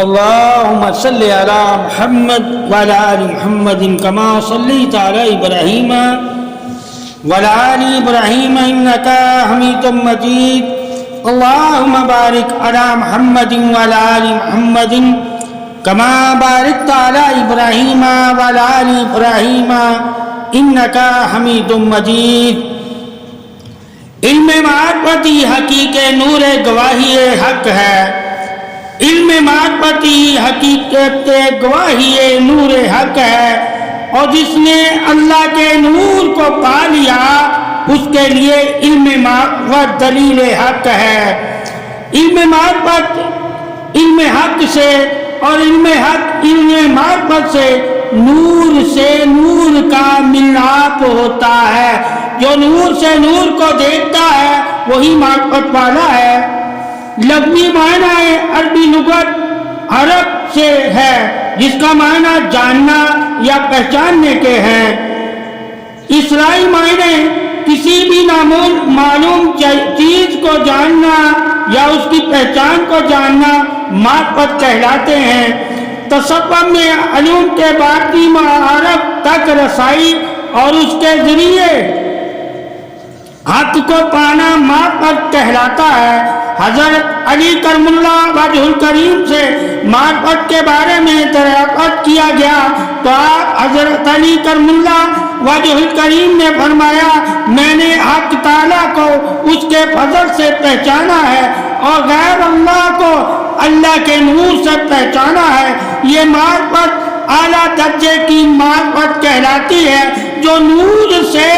اللهم صل على محمد وعلى آل محمد كما صليت على إبراهيم وعلى آل إبراهيم إنك حميد مجيد. اللهم بارك على محمد وعلى آل محمد كما باركت على إبراهيم وعلى آل إبراهيم إنك حميد مجيد. علم معرفتی حقیق نور گواہی حق ہے. علم معرفتی حقیقت گواہی نور حق ہے، اور جس نے اللہ کے نور کو پا لیا اس کے لیے علم معرفت دلیل حق ہے. علم معرفت علم حق سے اور علم معرفت سے نور کا ملاپ ہوتا ہے. جو نور سے نور کو دیکھتا ہے وہی معرفت والا ہے. لفظی معنی عربی لغت عرب سے ہے جس کا معنی جاننا یا پہچاننے کے ہیں. اصطلاحی معنی کسی بھی معلوم چیز کو جاننا یا اس کی پہچان کو جاننا معرفت کہلاتے ہیں. تصوف میں علوم کے باطنی معارف تک رسائی اور اس کے ذریعے حق کو پانا معرفت کہلاتا ہے. حضرت علی کرم اللہ وجہ الکریم سے معرفت کے بارے میں دریافت کیا گیا تو آپ حضرت علی کرم اللہ وجہ الکریم نے فرمایا، میں نے حق تعالیٰ کو اس کے فضل سے پہچانا ہے اور غیر اللہ کو اللہ کے نور سے پہچانا ہے. یہ معرفت اعلیٰ درجے کی معرفت کہلاتی ہے. جو نور سے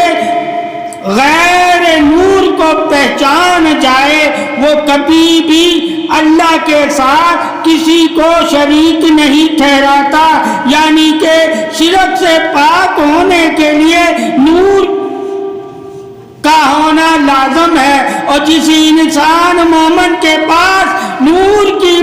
غیر نور کو پہچان جائے وہ کبھی بھی اللہ کے ساتھ کسی کو شریک نہیں ٹھہراتا. یعنی کہ شرک سے پاک ہونے کے لیے نور کا ہونا لازم ہے، اور جس انسان مومن کے پاس نور کی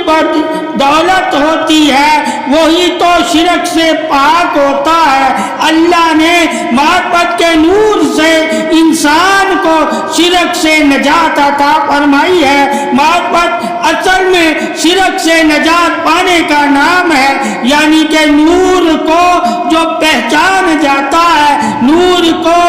دولت ہوتی ہے وہی تو شرک سے پاک ہوتا ہے. اللہ نے معرفت کے نور سے انسان کو شرک سے نجات عطا فرمائی ہے. معرفت اصل میں شرک سے نجات پانے کا نام ہے. یعنی کہ نور کو جو پہچان جاتا ہے، نور کو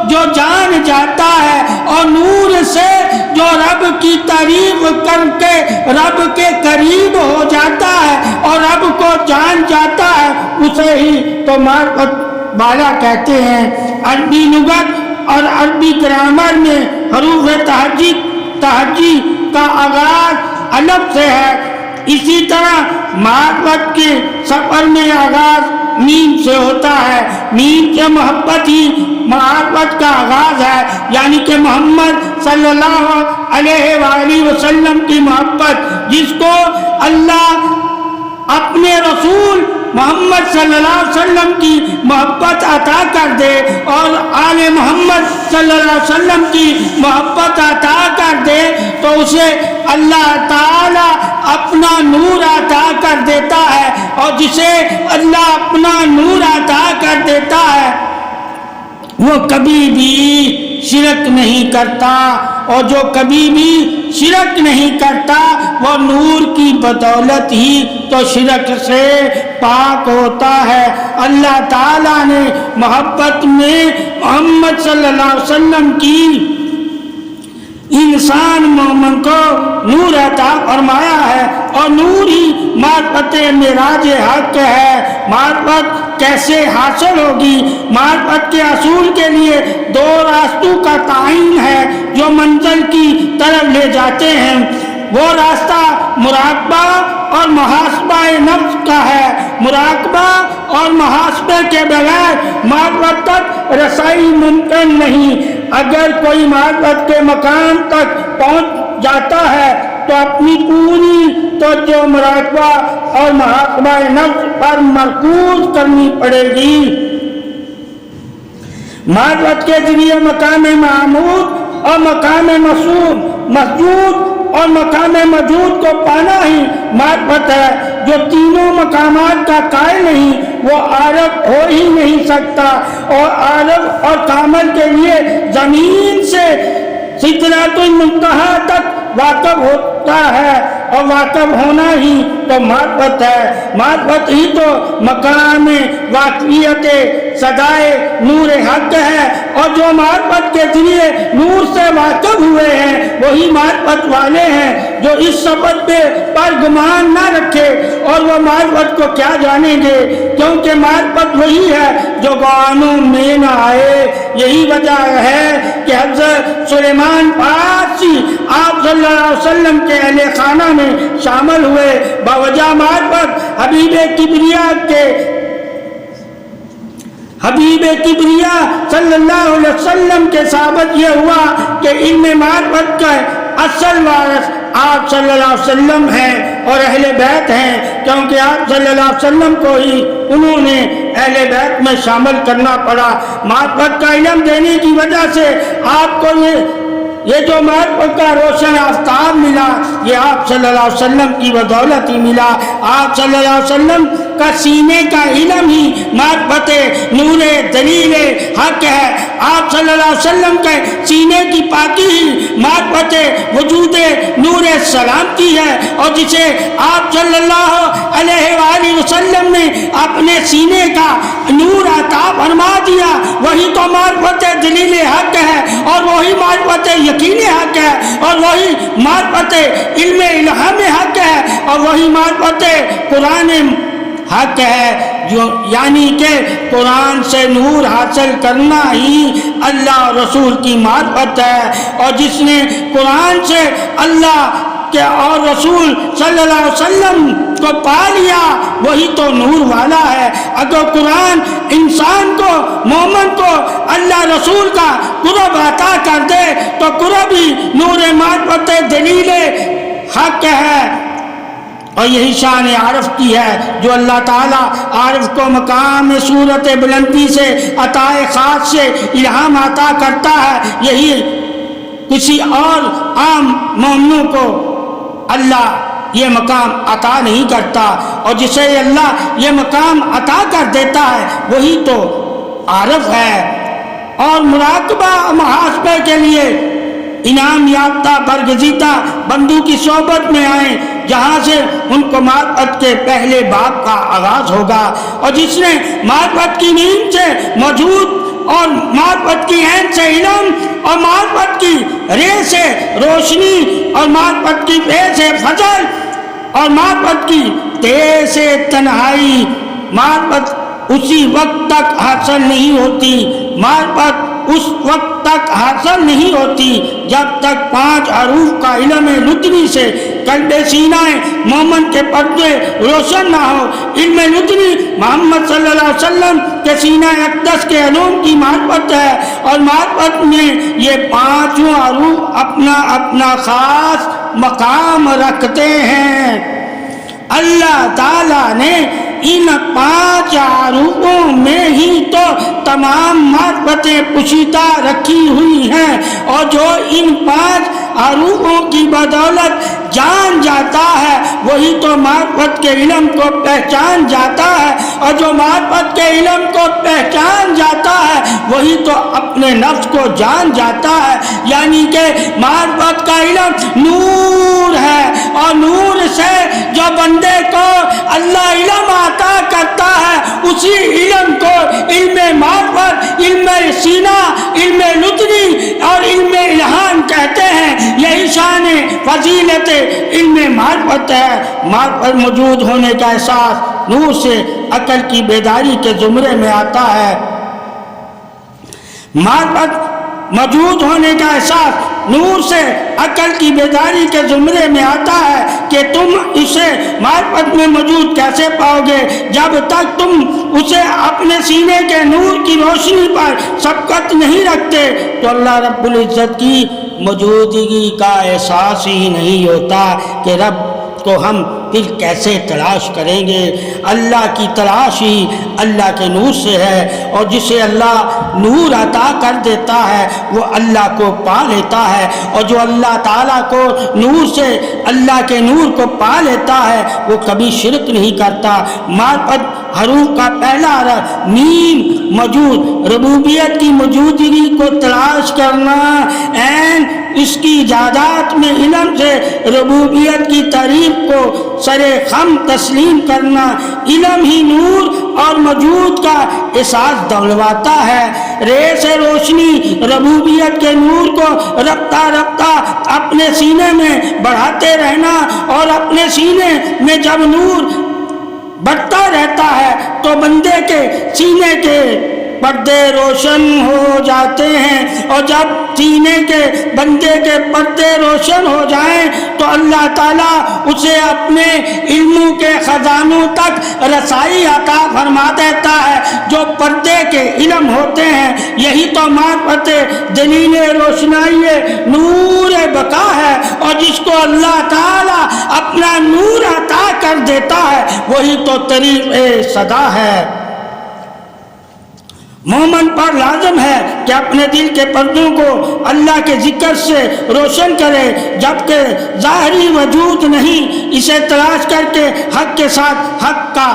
جو جان جاتا ہے، اور نور سے جو رب کی تعریف کر کے رب کے قریب ہو جاتا ہے اور رب کو جان جاتا ہے اسے ہی تو معرفت والا کہتے ہیں. عربی لغت اور عربی گرامر میں حروف تہجی کا آغاز الف سے ہے. اسی طرح معرفت کے سفر میں آغاز میم سے ہوتا ہے. میم سے محبت ہی معرفت کا آغاز ہے. یعنی کہ محمد صلی اللہ علیہ وآلہ وسلم کی محبت، جس کو اللہ اپنے رسول محمد صلی اللہ علیہ وسلم کی محبت عطا کر دے اور آل محمد صلی اللہ علیہ وسلم کی محبت عطا کر دے تو اسے اللہ تعالی اپنا نور عطا کر دیتا ہے. اور جسے اللہ اپنا نور عطا کر دیتا ہے وہ کبھی بھی شرک نہیں کرتا، اور جو کبھی بھی شرک نہیں کرتا وہ نور کی بدولت ہی تو شرک سے پاک ہوتا ہے. اللہ تعالیٰ نے محبت میں محمد صلی اللہ علیہ وسلم کی انسان مومن کو نور عطا فرمایا ہے، اور نور ہی معرفت معراج حق ہے. معرفت کیسے حاصل ہوگی؟ معرفت کے حصول کے لیے دو راستوں کا تعین ہے جو منزل کی طرف لے جاتے ہیں. وہ راستہ مراقبہ اور محاسبہ نفس کا ہے. مراقبہ اور محاسبے کے بغیر معرفت تک رسائی ممکن نہیں. اگر کوئی معرفت کے مقام تک پہنچ جاتا ہے تو اپنی پوری توجہ مراقبہ اور محاسبہ نفس پر مرکوز کرنی پڑے گی. معرفت کے ذریعے مقام معمود اور مقام مسجود اور مقام موجود کو پانا ہی معرفت ہے. جو تینوں مقامات کا قائل نہیں وہ عارف ہو ہی نہیں سکتا، اور عارف اور کامل کے لیے زمین سے سدرۃ المنتہا تک واقف ہوتا ہے. اور واقف ہونا ہی تو معرفت ہے۔ معرفت ہی تو مقام واقعیت صدائے نور حق ہے، اور جو معرفت کے ذریعے نور سے واقف ہوئے ہیں وہی معرفت والے ہیں جو اس سبب پر گمان نہ رکھے، اور وہ معرفت کو کیا جانیں گے، کیونکہ معرفت وہی ہے جو گمانوں میں نہ آئے۔ یہی وجہ ہے کہ حضرت سلیمان پارسی آپ صلی اللہ علیہ وسلم کے اہل خانہ میں شامل ہوئے بوجہ معرفت حبیب کبریا صلی اللہ علیہ وسلم کے ثابت یہ ہوا کہ علم معرفت کا اصل وارث آپ صلی اللہ علیہ وسلم ہیں اور اہل بیت ہیں، کیونکہ آپ صلی اللہ علیہ وسلم کو ہی انہوں نے اہل بیت میں شامل کرنا پڑا۔ معرفت کا علم دینے کی وجہ سے آپ کو یہ جو معرفت کا روشن آفتاب ملا، یہ آپ صلی اللہ علیہ وسلم کی بدولت ہی ملا۔ آپ صلی اللہ علیہ وسلم کا سینے کا علم ہی معرفت نور دلیل حق ہے۔ آپ صلی اللہ علیہ وسلم کے سینے کی پاکی ہی معرفت وجود نور سلامتی ہے، اور جسے آپ صلی اللہ علیہ وآلہ وسلم نے اپنے سینے کا نور عطا فرما دیا، وہی تو معرفت دلیل حق ہے، اور وہی معرفت یقین حق ہے، اور وہی معرفت علم الہام حق ہے، اور وہی معرفت قرآن حق ہے، جو یعنی کہ قرآن سے نور حاصل کرنا ہی اللہ اور رسول کی معرفت ہے، اور جس نے قرآن سے اللہ کے اور رسول صلی اللہ علیہ وسلم کو پا لیا وہی تو نور والا ہے۔ اگر قرآن انسان کو، مومن کو اللہ رسول کا قرب عطا کر دے تو قرب ہی نور معرفت دلیل حق ہے، اور یہی شان عارف کی ہے جو اللہ تعالیٰ عارف کو مقام صورت بلندی سے عطا خاص سے الہام عطا کرتا ہے، یہی کسی اور عام مومنوں کو اللہ یہ مقام عطا نہیں کرتا، اور جسے اللہ یہ مقام عطا کر دیتا ہے وہی تو عارف ہے۔ اور مراقبہ محاسبے کے لیے انعام یافتہ برگزیدہ بندوں کی صحبت میں آئیں، جہاں سے ان کو معرفت کے پہلے باب کا آغاز ہوگا، اور جس نے معرفت کی نیند سے موجود اور معرفت کی عین سے علم اور معرفت کی رے سے روشنی اور معرفت کی بے سے فضل اور معرفت کی تے سے تنہائی، معرفت اسی وقت تک حاصل نہیں ہوتی، معرفت اس وقت تک حاصل نہیں ہوتی جب تک 5 حروف کا علم لدنی سے قلب سینہ مومن کے پردے روشن نہ ہو۔ علم لدنی محمد صلی اللہ علیہ وسلم کے سینہ اقدس کے علوم کی معرفت ہے، اور معرفت میں یہ 5 حروف اپنا اپنا خاص مقام رکھتے ہیں۔ اللہ تعالیٰ نے ان 5 حروفوں میں ہی تو تمام معرفتیں پوشیدہ رکھی ہوئی ہیں، اور جو ان 5 حروفوں کی بدولت جان جاتا ہے وہی تو معرفت کے علم کو پہچان جاتا ہے، اور جو معرفت کے علم کو پہچان جاتا ہے وہی تو اپنے نفس کو جان جاتا ہے۔ یعنی کہ معرفت کا علم نور ہے، اور نور سے جو بندے کو اللہ علم عطا کرتا ہے اسی علم کو علم معرفت، علم سینہ، علم لدنی اور علم الہام کہتے ہیں۔ یہی شان فضیلت علم معرفت ہے۔ معرفت موجود ہونے کا احساس نور سے عقل کی بیداری کے زمرے میں آتا ہے۔ معرفت موجود ہونے کا احساس نور سے عقل کی بیداری کے زمرے میں آتا ہے کہ تم اسے معرفت میں موجود کیسے پاؤ گے جب تک تم اسے اپنے سینے کے نور کی روشنی پر سبقت نہیں رکھتے، تو اللہ رب العزت کی موجودگی کا احساس ہی نہیں ہوتا کہ رب کو ہم پھر کیسے تلاش کریں گے۔ اللہ کی تلاش ہی اللہ کے نور سے ہے، اور جسے اللہ نور عطا کر دیتا ہے وہ اللہ کو پا لیتا ہے، اور جو اللہ تعالیٰ کو نور سے اللہ کے نور کو پا لیتا ہے وہ کبھی شرک نہیں کرتا۔ معرفت حروف کا پہلا حرف میم موجود، ربوبیت کی موجودگی کو تلاش کرنا، عین اس کی ایجادات میں علم سے ربوبیت کی تعریف کو سر خم تسلیم کرنا، علم ہی نور اور موجود کا احساس دلواتا ہے، رے سے روشنی ربوبیت کے نور کو رفتہ رفتہ اپنے سینے میں بڑھاتے رہنا، اور اپنے سینے میں جب نور بڑھتا رہتا ہے تو بندے کے سینے کے پردے روشن ہو جاتے ہیں، اور جب سینے کے بندے کے پردے روشن ہو جائیں تو اللہ تعالیٰ اسے اپنے علموں کے خزانوں تک رسائی عطا فرما دیتا ہے۔ جو پردے کے علم ہوتے ہیں یہی تو معرفت دلیل روشنائی نور بقا ہے، اور جس کو اللہ تعالیٰ اپنا نور عطا کر دیتا ہے وہی تو طریق صدا ہے۔ مومن پر لازم ہے کہ اپنے دل کے پردوں کو اللہ کے ذکر سے روشن کرے، جبکہ ظاہری وجود نہیں، اسے تلاش کر کے حق کے ساتھ حق کا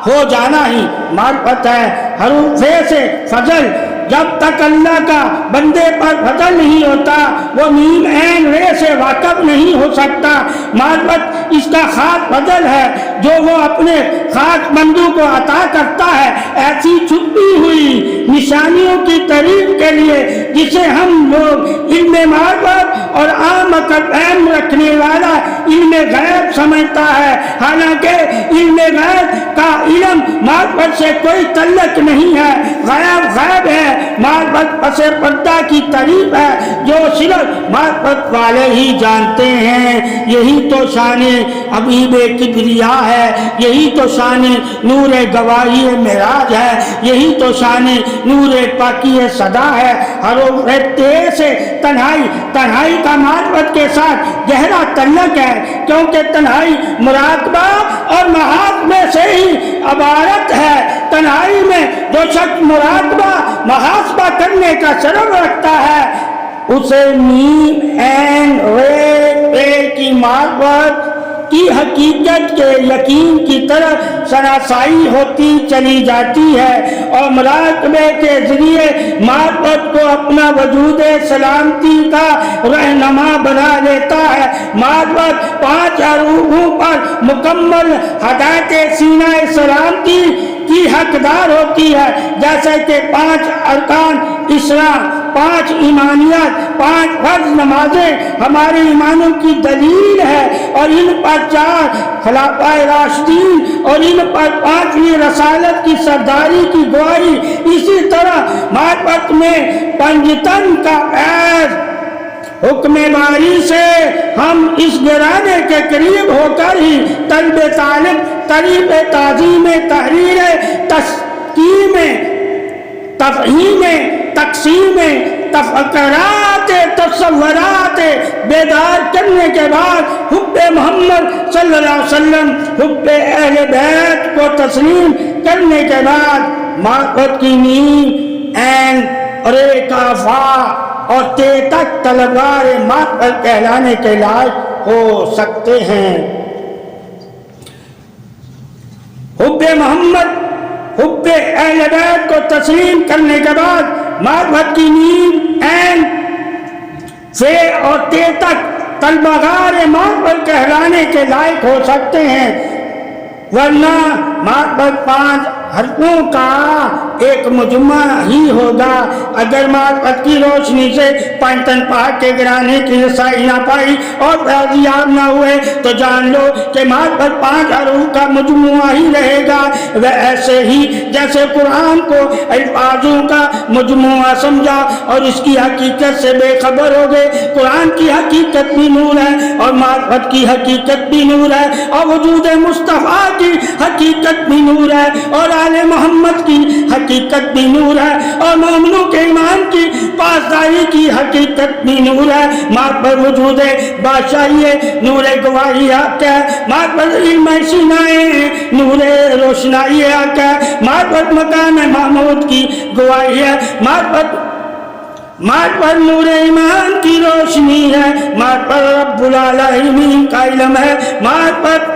ہو جانا ہی معرفت ہے۔ حروف سے فضل، جب تک اللہ کا بندے پر فضل نہیں ہوتا وہ میم عین رے سے واقف نہیں ہو سکتا۔ معرفت اس کا خاص فضل ہے جو وہ اپنے خاص بندوں کو عطا کرتا ہے، ایسی چھپی ہوئی نشانیوں کی تعریف کے لیے جسے ہم لوگ علم معرفت اور عام علم رکھنے والا علم غیب سمجھتا ہے، حالانکہ علم غیب کا علم معرفت سے کوئی تعلق نہیں ہے۔ غیب غیب ہے، معرفت پس پردہ کی تعریف ہے جو صرف معرفت والے ہی جانتے ہیں۔ یہی تو شان حبیب کبریا ہے، یہی تو شان نور گواہی معراج ہے، یہی تو شان نور پاکی صدا ہے۔ حروف سے تنہائی کا معرفت کے ساتھ گہرا تعلق ہے، کیونکہ تنہائی مراقبہ اور محاسبے سے ہی عبارت ہے۔ تنہائی میں جو شخص مراقبہ محاسبہ کرنے کا شرف رکھتا ہے اسے میم عین رے کی معرفت کی حقیقت کے یقین کی طرف شناسائی ہوتی چلی جاتی ہے، اور مراقبے کے ذریعے معرفت کو اپنا وجود سلامتی کا رہنما بنا لیتا ہے۔ معرفت 5 حروفوں پر مکمل ہدایت سینہ سلامتی کی حقدار ہوتی ہے، جیسے کہ 5 ارکان اسلام، 5 ایمانیات، 5 فرض نمازیں ہمارے ایمانوں کی دلیل ہے، اور ان پر 4 خلفائے راشدین اور ان پر 5ویں رسالت کی سرداری کی گواہی۔ اسی طرح معرفت میں پنجتن کا عیش حکم باری سے ہم اس گرانے کے قریب ہو کر ہی طلب طالب طریب تعظیم تحریر تسکیم تفہیم تقسیم تفکرات تصورات بیدار کرنے کے بعد حب محمد صلی اللہ علیہ وسلم، حب اہل بیت کو تسلیم کرنے کے بعد معرفت کی نیم عین رے کا فا اور تے تک طلبگار معرفت کہلانے کے لائق ہو سکتے ہیں۔ حب محمد، حب اہل بیت کو تسلیم کرنے کے بعد معرفت کی نیم عین سے اور تے تک طلبگار معرفت کہلانے کے لائق ہو سکتے ہیں، ورنہ معرفت 5 حرفوں کا ایک مجمع ہی ہوگا۔ اگر معرفت کی روشنی سے پنجتن پہاڑ کے گرانے کی رسائی نہ پائی اور فیضیاب نہ ہوئے تو جان لو کہ معرفت 5 حروف کا مجموعہ ہی رہے گا۔ وہ ایسے ہی جیسے قرآن کو الفاظوں کا مجموعہ سمجھا اور اس کی حقیقت سے بے خبر ہو گئے۔ قرآن کی حقیقت بھی نور ہے اور معرفت کی حقیقت بھی نور ہے، اور وجود مصطفیٰ کی حقیقت بھی نور ہے، اور آل محمد کی حقیقت بھی نور ہے، اور مومنوں کے ایمان کی پاسداری کی حقیقت بھی نور ہے۔ معرفت وجود بادشاہی ہے، نور گواہی حق ہے، معرفت علم سینائے نور روشنائی حق ہے، معرفت مقام محمود کی گواہی ہے، معرفت نور ایمان کی روشنی ہے، معرفت رب العالمین کا علم ہے، معرفت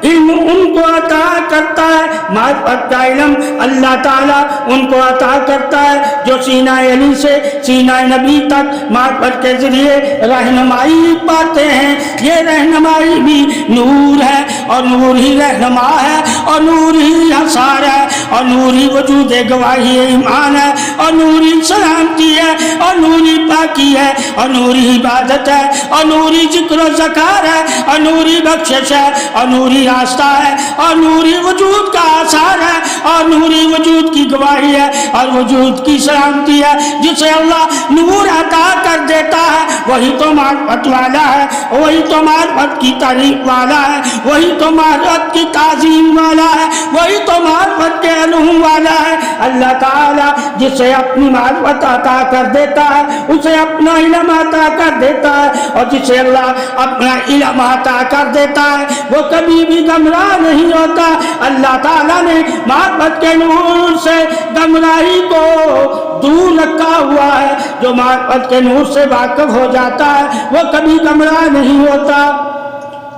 علم ان کو عطا کرتا ہے، معرفت کا علم اللہ تعالیٰ ان کو عطا کرتا ہے جو سینہ علی سے سینہ نبی تک معرفت کے ذریعے رہنمائی پاتے ہیں۔ یہ رہنمائی بھی نور ہے، اور نور ہی رہنما ہے، اور نور ہی حصار ہے، اور نور ہی وجود گواہی ایمان ہے، اور نور ہی سلامتی ہے، اور نور ہی پاکی ہے، اور نور ہی عبادت ہے، اور نور ہی ذکر و ذکار ہے، اور نور ہی بخشش ہے، اور نور ہی راستہ ہے، اور نور ہی وجود کا آثار ہے، اور نور ہی وجود کی گواہی ہے، اور وجود کی سلامتی ہے۔ جسے اللہ نور عطا کر دیتا ہے وہی تو معرفت والا ہے، وہی تو معرفت کی تعریف والا ہے، وہی تو معرفت کی تعظیم والا ہے، وہی تو معرفت کے علوم والا ہے۔ اللہ تعالیٰ جسے اپنی معرفت عطا کر دیتا ہے اسے اپنا علم عطا کر دیتا ہے، اور جسے اللہ اپنا علم عطا کر دیتا ہے وہ کبھی بھی گمراہ نہیں ہوتا۔ اللہ تعالیٰ نے معرفت کے نور سے گمراہی کو دور رکھا ہوا ہے۔ جو معرفت کے نور سے واقف ہو جاتا ہے وہ کبھی گمراہ نہیں ہوتا۔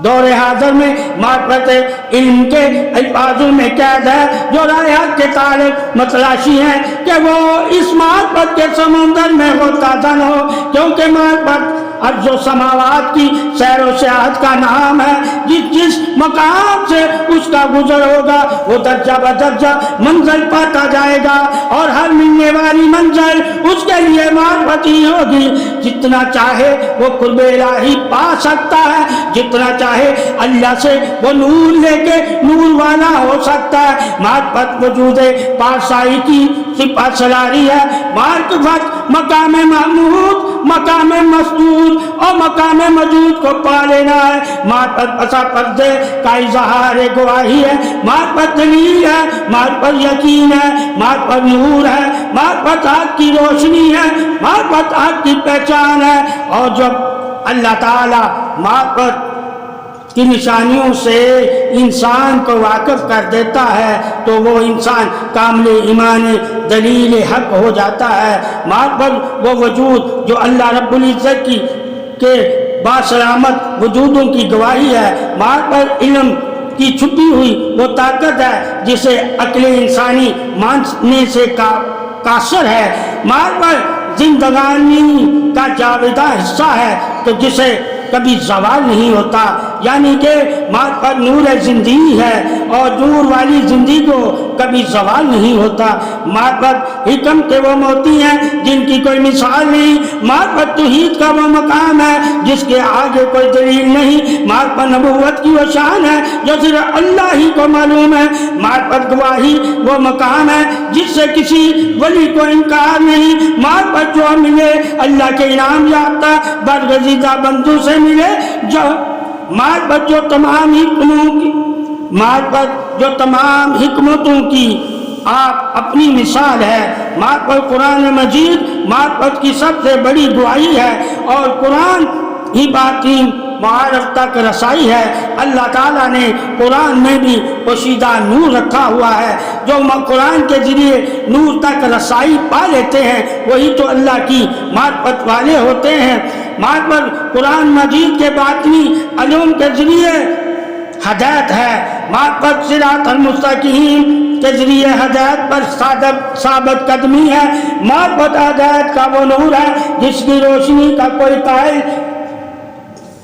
دور حاضر میں معرفت علم کے الفاظوں میں قید ہے جو راہ حق کے طالب متلاشی ہیں کہ وہ اس معرفت کے سمندر میں غوطہ ہو، کیونکہ معرفت ارض و سماوات کی سیر و سیاحت کا نام ہے۔ جس مقام سے اس کا گزر ہوگا وہ درجہ بدرجہ منزل پاتا جائے گا، اور ہر ملنے والی منزل اس کے لیے معرفت ہی ہوگی۔ جتنا چاہے وہ قرب الہی پا سکتا ہے، جتنا چاہے اللہ سے وہ نور لے کے نور والا ہو سکتا ہے۔ معرفت وجود پارسائی کی صفت سلاری ہے۔ معرفت مقام محمود، مقام مسعود اور مقام مجود کو پا لینا ہے۔ معرفت پسا پردے کا اظہار گواہی ہے، معرفت دلیل ہے، معرفت یقین ہے، معرفت نور ہے، معرفت حق کی روشنی ہے، معرفت حق کی پہچان ہے۔ اور جب اللہ تعالی معرفت کی نشانیوں سے انسان کو واقف کر دیتا ہے تو وہ انسان کامل ایمان دلیل حق ہو جاتا ہے۔ معرفت وہ وجود جو اللہ رب العزت کی کے باسلامت وجودوں کی گواہی ہے۔ معرفت علم کی چھپی ہوئی وہ طاقت ہے جسے عقل انسانی ماننے سے قاصر ہے۔ معرفت زندگانی کا جاودہ حصہ ہے تو جسے کبھی زوال نہیں ہوتا، یعنی کہ معرفت نور زندگی ہے اور نور والی زندگی کو کبھی زوال نہیں ہوتا۔ معرفت حکم کے وہ موتی ہیں جن کی کوئی مثال نہیں۔ معرفت توحید کا وہ مقام ہے جس کے آگے کوئی دلیل نہیں۔ معرفت نبوت کی وہ شان ہے جو صرف اللہ ہی کو معلوم ہے۔ معرفت گواہی وہ مقام ہے جس سے کسی ولی کو انکار نہیں۔ معرفت جو ملے اللہ کے انعام یافتہ برگزیدہ بندوں سے ملے، جو معرفت جو تمام حکمتوں کی آپ اپنی مثال ہے۔ معرفت قرآن مجید معرفت کی سب سے بڑی دعائی ہے، اور قرآن ہی باطن معارف تک رسائی ہے۔ اللہ تعالیٰ نے قرآن میں بھی پوشیدہ نور رکھا ہوا ہے۔ جو قرآن کے ذریعے نور تک رسائی پا لیتے ہیں وہی تو اللہ کی معرفت والے ہوتے ہیں۔ معرفت قرآن مجید کے باطنی علوم کے ذریعے ہدایت ہے۔ معرفت صراط المستقیم کے ذریعے ہدایت پر ثابت قدمی ہے۔ معرفت ہدایت کا وہ نور ہے جس کی روشنی کا کوئی قائل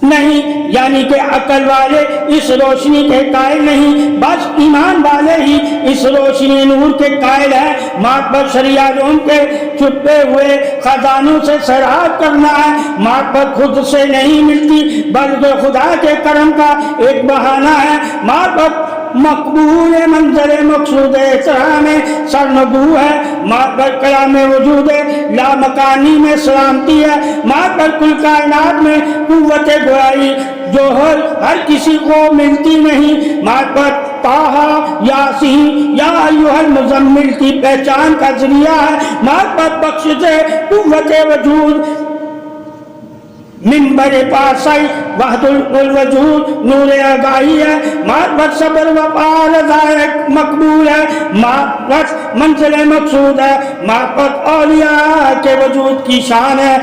نہیں، یعنی کہ عقل والے اس روشنی کے قائل نہیں، بس ایمان والے ہی اس روشنی نور کے قائل ہیں۔ معرفت شرعی علوم کے چھپے ہوئے خزانوں سے سیراب کرنا ہے۔ معرفت خود سے نہیں ملتی بلکہ خدا کے کرم کا ایک بہانہ ہے۔ معرفت مقبول منظر مقصود احترام سرنگو ہے۔ معرفت کلام وجود لامکانی میں سلامتی ہے۔ معرفت کل کائنات میں قوت گوئی جو ہر کسی کو ملتی نہیں۔ معرفت طٰہٰ یاسین یا ایھا المزمل کی پہچان کا ذریعہ ہے۔ معرفت بخشش قوت وجود منبر پارسائی وحد الوجود نور آگاہی ہے۔ معرفت صبر وفا رضا مقبول ہے۔ معرفت منزل مقصود ہے۔ معرفت اولیاء کے وجود کی شان ہے۔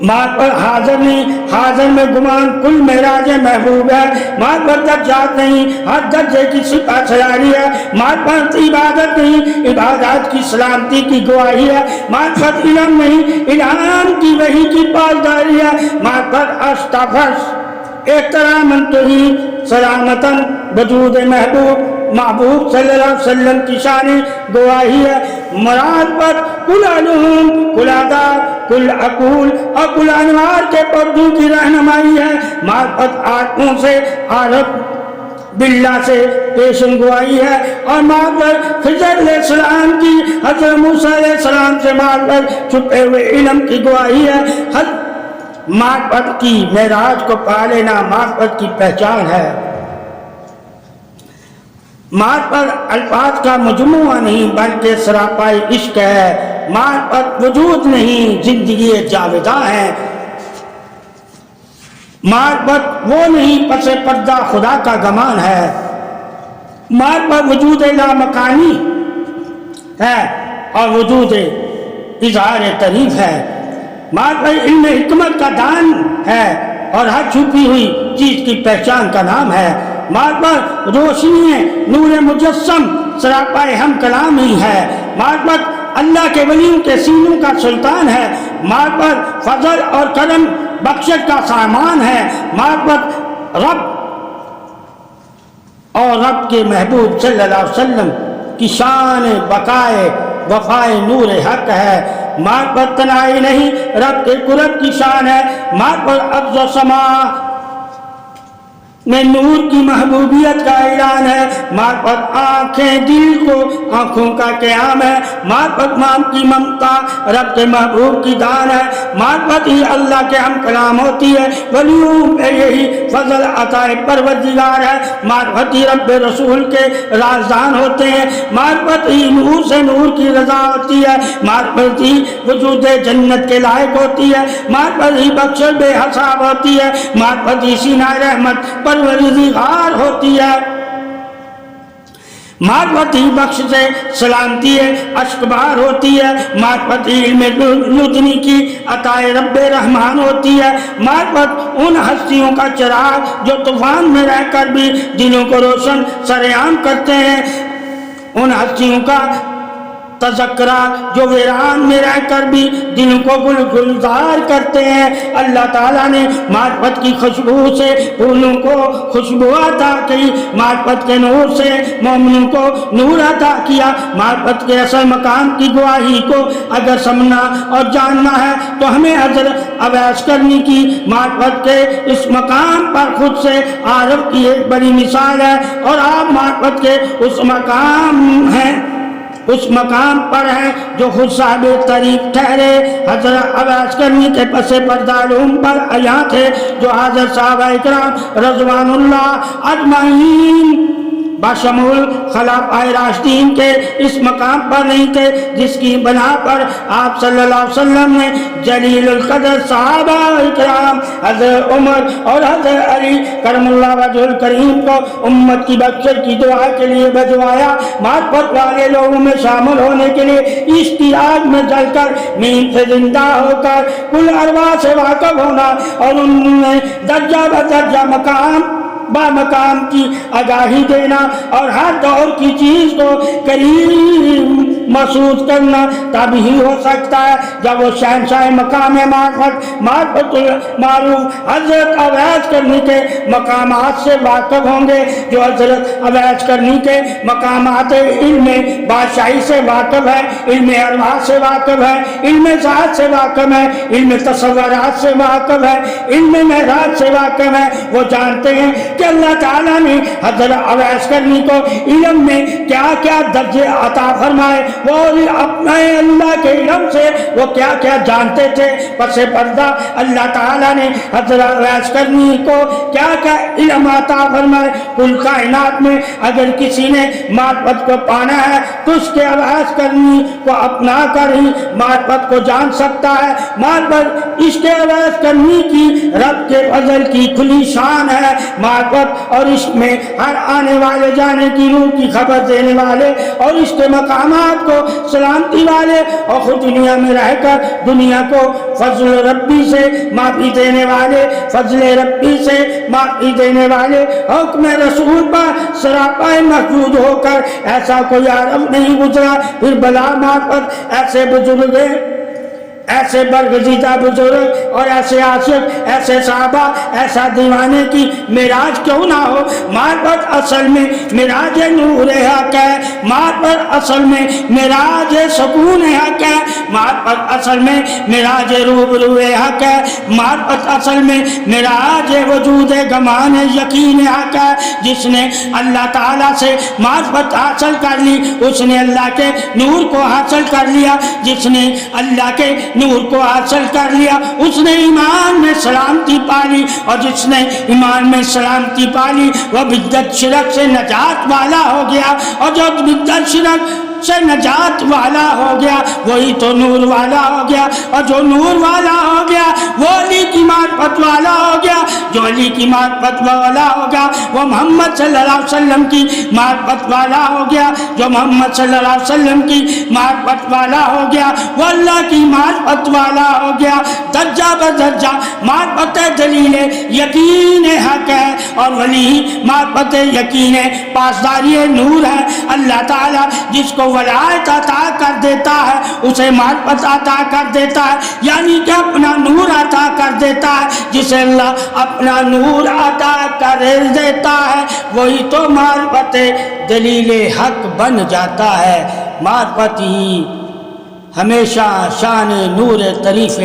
معرفت حاضر نہیں، حاضر میں گمان کل معراج محبوب ہے، معرفت درجات نہیں، ہر درجے کی صفت سیاری ہے، معرفت عبادت نہیں، عبادات کی سلامتی کی گواہی ہے، معرفت علم نہیں، الہام کی وحی کی پاسداری ہے، معرفت استغفر احتراماً توحید سلامتاً وجود محبوب صلی اللہ علیہ وسلم کی شان گواہی ہے، مراد پر کل علوم، کل آداب، کل عقول اور کل انوار کے پردوں کی رہنمائی ہے، معرفت آنکھوں سے عارف باللہ سے پیشن گواہی ہے، اور معرفت خضر علیہ السلام کی حضرت موسیٰ علیہ السلام سے معرفت چھپے ہوئے علم کی گواہی ہے، معرفت کی معراج کو پا لینا معرفت کی پہچان ہے۔ معرفت الفاظ کا مجموعہ نہیں بلکہ سراپائی عشق ہے، معرفت وجود نہیں زندگی جاوداں ہے، معرفت وہ نہیں پس پردہ خدا کا گمان ہے، معرفت وجود لامکانی ہے اور وجود اظہار تعریف ہے، معرفت علم حکمت کا دان ہے اور ہر چھپی ہوئی چیز کی پہچان کا نام ہے، معرفت روشنی ہے نور مجسم سراپائے ہم کلام ہی ہے، معرفت اللہ کے ولیوں کے سینوں کا سلطان ہے، معرفت فضل اور کرم بخشش کا سامان ہے، معرفت رب اور رب کے محبوب صلی اللہ علیہ وسلم کی شان بقائے وفائے نور حق ہے، معرفت تنہائی نہیں رب کے قرب کی شان ہے، معرفت ارض و سما میں نور کی محبوبیت کا اعلان ہے، معرفت آنکھیں دل کو آنکھوں کا قیام ہے، معرفت مام کی ممتا رب کے محبوب کی دان ہے، معرفت ہی اللہ کے ہم کلام ہوتی ہے، ولیوں پہ یہی فضل عطا پروردگار ہے، معرفت ہی رب رسول کے رازدان ہوتے ہیں، معرفت ہی نور سے نور کی رضا ہوتی ہے، معرفت ہی وجود جنت کے لائق ہوتی ہے، معرفت ہی بخشش بے حساب ہوتی ہے، معرفت ہی سینہ رحمت پروردگار ہوتی ہے، معرفت ہی بخش سے سلامتی اشکبار ہوتی ہے، معرفت ہی علم لدنی کی عطا رب رحمان ہوتی ہے، معرفت ان ہستیوں کا چراغ جو طوفان میں رہ کر بھی دلوں کو روشن سرعام کرتے ہیں، ان ہستیوں کا تذکرہ جو ویران میں رہ کر بھی دل کو گلزار کرتے ہیں، اللہ تعالیٰ نے معرفت کی خوشبو سے پھولوں کو خوشبو عطا کی، معرفت کے نور سے مومنوں کو نور عطا کیا، معرفت کے اصل مقام کی گواہی کو اگر سمجھنا اور جاننا ہے تو ہمیں حضرت اویس کرنی کی معرفت کے اس مقام پر خود سے عارف کی ایک بڑی مثال ہے، اور آپ معرفت کے اس مقام پر ہیں جو خود صاحب طریق ٹھہرے، حضرت اویس کرنی کے پس پردہ علوم پر عیاں تھے، جو حضرت صحابہ اکرام رضوان اللہ اجمعین بشمول خلفائے راشدین کے اس مقام پر نہیں تھے جس کی بنا پر آپ صلی اللہ علیہ وسلم نے جلیل القدر صحابہ اکرام حضرت عمر اور حضرت علی کرم اللہ وجہ الکریم کو امت کی بخشش کی دعا کے لیے بھجوایا، معرفت والے لوگوں میں شامل ہونے کے لیے اشتیاق میں جل کر نیند سے زندہ ہو کر کل ارواح سے واقف ہونا اور ان میں درجہ بدرجہ مقام با مقام کی آگاہی دینا اور ہر دور کی چیز کو قریب محسوس کرنا تب ہی ہو سکتا ہے جب وہ شہنشاہ مقام معرفت المعروف حضرت اویس کرنی کے مقامات سے واقف ہوں گے، جو حضرت اویس کرنی کے مقامات علم بادشاہی سے واقف ہے، علم ارواح سے واقف ہے، علم ذات سے واقف ہے، علم تصورات سے واقف ہے، علم معراج سے واقف ہے، وہ جانتے ہیں کہ اللہ تعالیٰ نے حضرت اویس کرنی کو علم میں کیا کیا درجے عطا فرمائے، وہ اپنے اللہ کے علم سے وہ کیا کیا جانتے تھے، پس پردہ اللہ تعالیٰ نے حضرت اویس کرنی کو کیا کیا علم عطا فرمائے۔ کل کائنات میں اگر کسی نے معرفت کو پانا ہے تو اس کے اویس کرنی کو اپنا کر ہی معرفت کو جان سکتا ہے۔ معرفت اس کے اویس کرنی کی رب کے فضل کی کھلی شان ہے، معرفت اور اس میں ہر آنے والے جانے کی روح کی خبر دینے والے اور اس کے مقامات کو سلامتی والے اور خود دنیا میں رہ کر دنیا کو فضل ربی سے معافی دینے والے، فضل ربی سے معافی دینے والے، حکم رسول پر سراپائے محدود ہو کر ایسا کوئی عرب نہیں گزرا، پھر بلا معرفت ایسے بزرگ ہیں، ایسے برگزیدہ بزرگ اور ایسے عاشق، ایسے صحابہ، ایسا دیوانے کی معراج کیوں نہ ہو؟ معرفت اصل میں معراج نور حق ہے، معرفت اصل میں معراج سکون حق ہے، معرفت اصل میں معراج روبرو حق ہے، معرفت اصل میں معراج وجود گمان یقین حق ہے۔ جس نے اللہ تعالیٰ سے معرفت حاصل کر لی اس نے اللہ کے نور کو حاصل کر لیا، جس نے اللہ کے نور کو حاصل کر لیا اس نے ایمان میں سلامتی پالی، اور جس نے ایمان میں سلامتی پالی وہ بدعت شرک سے نجات والا ہو گیا، اور جو بدعت شرک سے نجات والا ہو گیا وہی تو نور والا ہو گیا، اور جو نور والا ہو گیا وہ علی کی معرفت والا ہو گیا، جو علی کی معرفت والا ہوگا وہ محمد صلی اللہ علیہ وسلم کی معرفت والا ہو گیا، جو محمد صلی اللہ علیہ وسلم کی معرفت والا ہو گیا وہ اللہ کی معرفت والا ہو گیا۔ درجہ بدرجہ معرفت دلیل یقین حق ہے، اور ولی معرفت یقین پاسداری نور ہے۔ اللہ تعالیٰ جس کو ولایت عطا کر دیتا ہے اسے معرفت عطا کر دیتا ہے، یعنی کہ اپنا نور عطا کر دیتا ہے۔ جسے اللہ اپنا نور عطا کر دیتا ہے وہی تو معرفت دلیل حق بن جاتا ہے۔ معرفت ہی ہمیشہ شان نور طریف